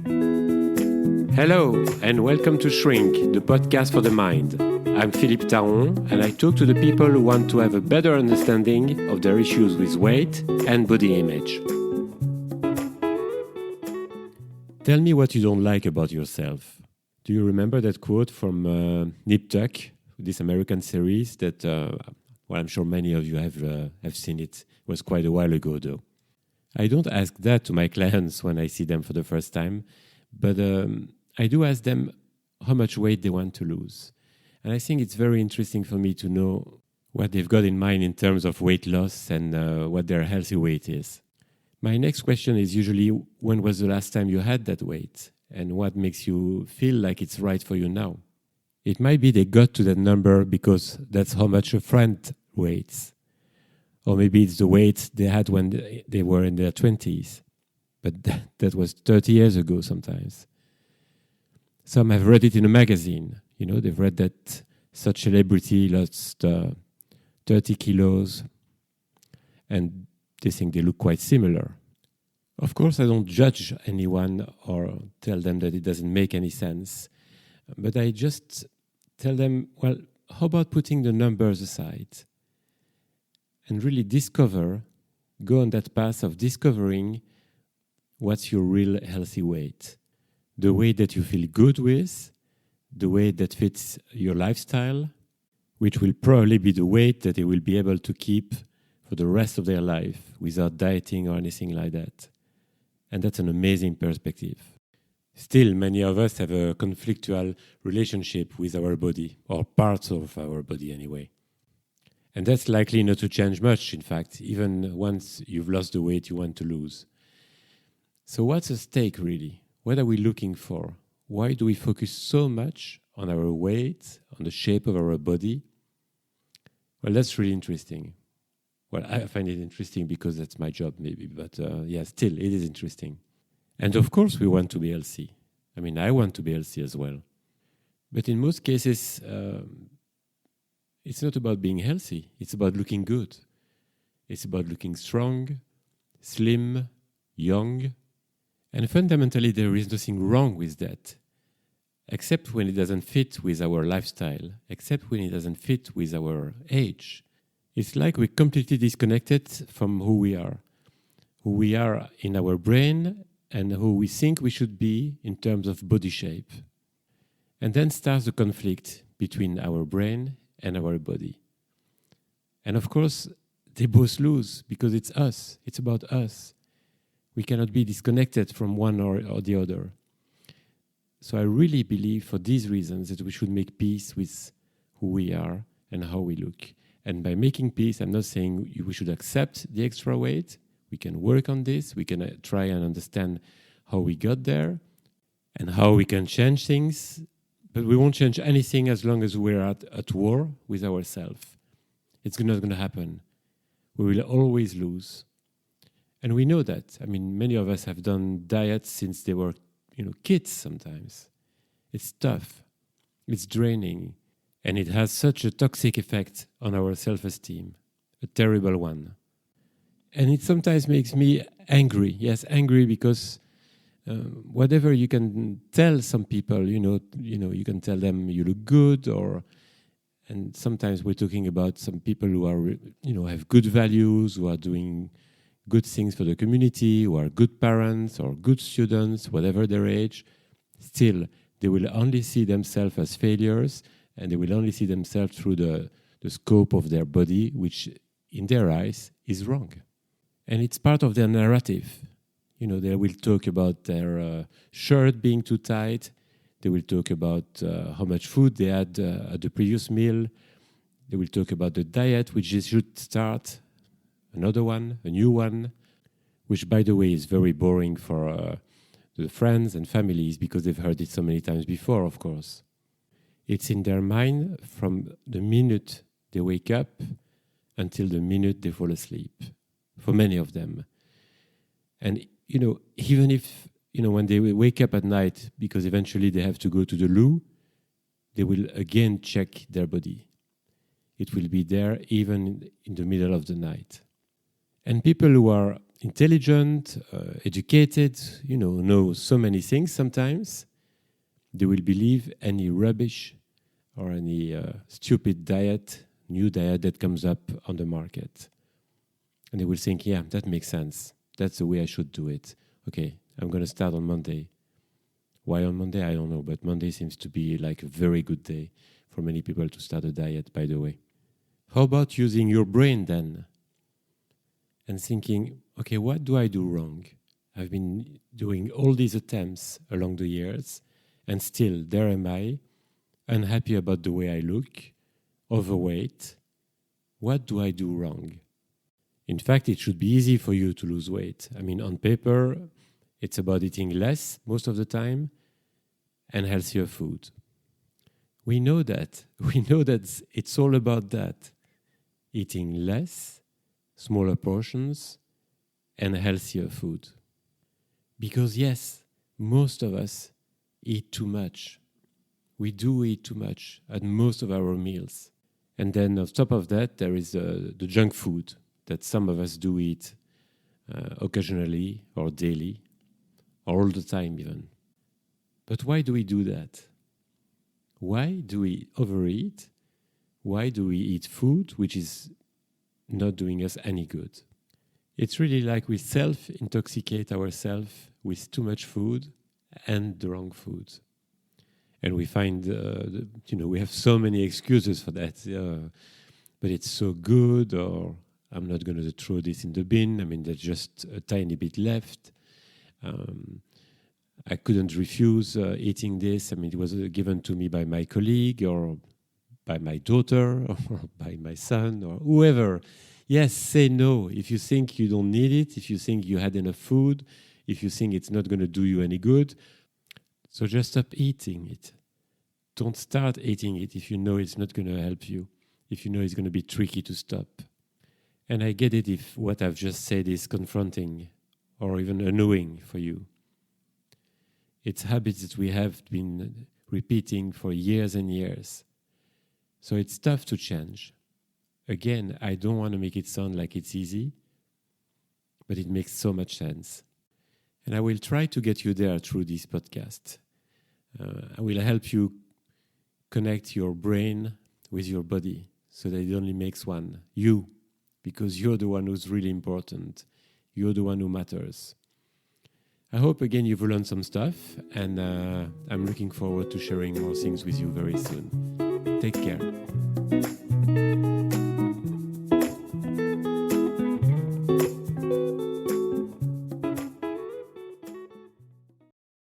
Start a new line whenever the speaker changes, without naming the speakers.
Hello, and welcome to Shrink, the podcast for the mind. I'm Philippe and I talk to the people who want to have a better understanding of their issues with weight and body image. Tell me what you don't like about yourself. Do you remember that quote from Nip Tuck, this American series that, I'm sure many of you have seen it. It was quite a while ago, though. I don't ask that to my clients when I see them for the first time, but I do ask them how much weight they want to lose. And I think it's very interesting for me to know what they've got in mind in terms of weight loss and what their healthy weight is. My next question is usually, when was the last time you had that weight? And what makes you feel like it's right for you now? It might be they got to that number because that's how much a friend weighs. Or maybe it's the weight they had when they were in their 20s. But that was 30 years ago sometimes. Some have read it in a magazine. You know, they've read that such celebrity lost 30 kilos and they think they look quite similar. Of course, I don't judge anyone or tell them that it doesn't make any sense. But I just tell them, well, how about putting the numbers aside and really go on that path of discovering what's your real healthy weight. The weight that you feel good with, the weight that fits your lifestyle, which will probably be the weight that they will be able to keep for the rest of their life without dieting or anything like that. And that's an amazing perspective. Still, many of us have a conflictual relationship with our body, or parts of our body anyway. And that's likely not to change much, in fact, even once you've lost the weight you want to lose. So what's at stake, really? What are we looking for? Why do we focus so much on our weight, on the shape of our body? Well, that's really interesting. Well, I find it interesting because that's my job, maybe. But still, it is interesting. And of course, we want to be healthy. I mean, I want to be healthy as well. But in most cases, it's not about being healthy. It's about looking good. It's about looking strong, slim, young. And fundamentally, there is nothing wrong with that, except when it doesn't fit with our lifestyle, except when it doesn't fit with our age. It's like we're completely disconnected from who we are in our brain and who we think we should be in terms of body shape. And then starts the conflict between our brain and our body. And of course, they both lose because it's us. It's about us. We cannot be disconnected from one or the other. So I really believe for these reasons that we should make peace with who we are and how we look. And by making peace, I'm not saying we should accept the extra weight. We can work on this. We can try and understand how we got there and how we can change things. But we won't change anything as long as we're at war with ourselves. It's not going to happen. We will always lose. And we know that. I mean, many of us have done diets since they were, kids sometimes. It's tough. It's draining. And it has such a toxic effect on our self-esteem. A terrible one. And it sometimes makes me angry. Yes, angry because whatever you can tell some people, you can tell them you look good and sometimes we're talking about some people who are, have good values, who are doing good things for the community, who are good parents or good students, whatever their age. Still, they will only see themselves as failures and they will only see themselves through the scope of their body, which in their eyes is wrong. And it's part of their narrative. They will talk about their shirt being too tight. They will talk about how much food they had at the previous meal. They will talk about the diet, which they should start. Another one, a new one, which, by the way, is very boring for the friends and families because they've heard it so many times before, of course. It's in their mind from the minute they wake up until the minute they fall asleep, for many of them. And, even if, when they wake up at night, because eventually they have to go to the loo, they will again check their body. It will be there even in the middle of the night. And people who are intelligent, educated, know so many things sometimes, they will believe any rubbish or any stupid new diet that comes up on the market. And they will think, yeah, that makes sense. That's the way I should do it. Okay, I'm going to start on Monday. Why on Monday? I don't know, but Monday seems to be like a very good day for many people to start a diet, by the way. How about using your brain then? And thinking, okay, what do I do wrong? I've been doing all these attempts along the years, and still there am I, unhappy about the way I look, overweight. What do I do wrong? In fact, it should be easy for you to lose weight. I mean, on paper, it's about eating less most of the time and healthier food. We know that. We know that it's all about that. Eating less, smaller portions, and healthier food. Because yes, most of us eat too much. We do eat too much at most of our meals. And then on top of that, there is the junk food that some of us do eat occasionally or daily, or all the time even. But why do we do that? Why do we overeat? Why do we eat food which is not doing us any good? It's really like we self-intoxicate ourselves with too much food and the wrong food. And we find, we have so many excuses for that. But it's so good, or I'm not going to throw this in the bin. I mean, there's just a tiny bit left. I couldn't refuse eating this. I mean, it was given to me by my colleague or by my daughter or by my son or whoever. Yes, say no. If you think you don't need it, if you think you had enough food, if you think it's not going to do you any good, so just stop eating it. Don't start eating it if you know it's not going to help you, if you know it's going to be tricky to stop. And I get it if what I've just said is confronting or even annoying for you. It's habits that we have been repeating for years and years. So it's tough to change. Again, I don't want to make it sound like it's easy, but it makes so much sense. And I will try to get you there through this podcast. I will help you connect your brain with your body so that it only makes one, you, because you're the one who's really important. You're the one who matters. I hope, again, you've learned some stuff, and I'm looking forward to sharing more things with you very soon. Take care.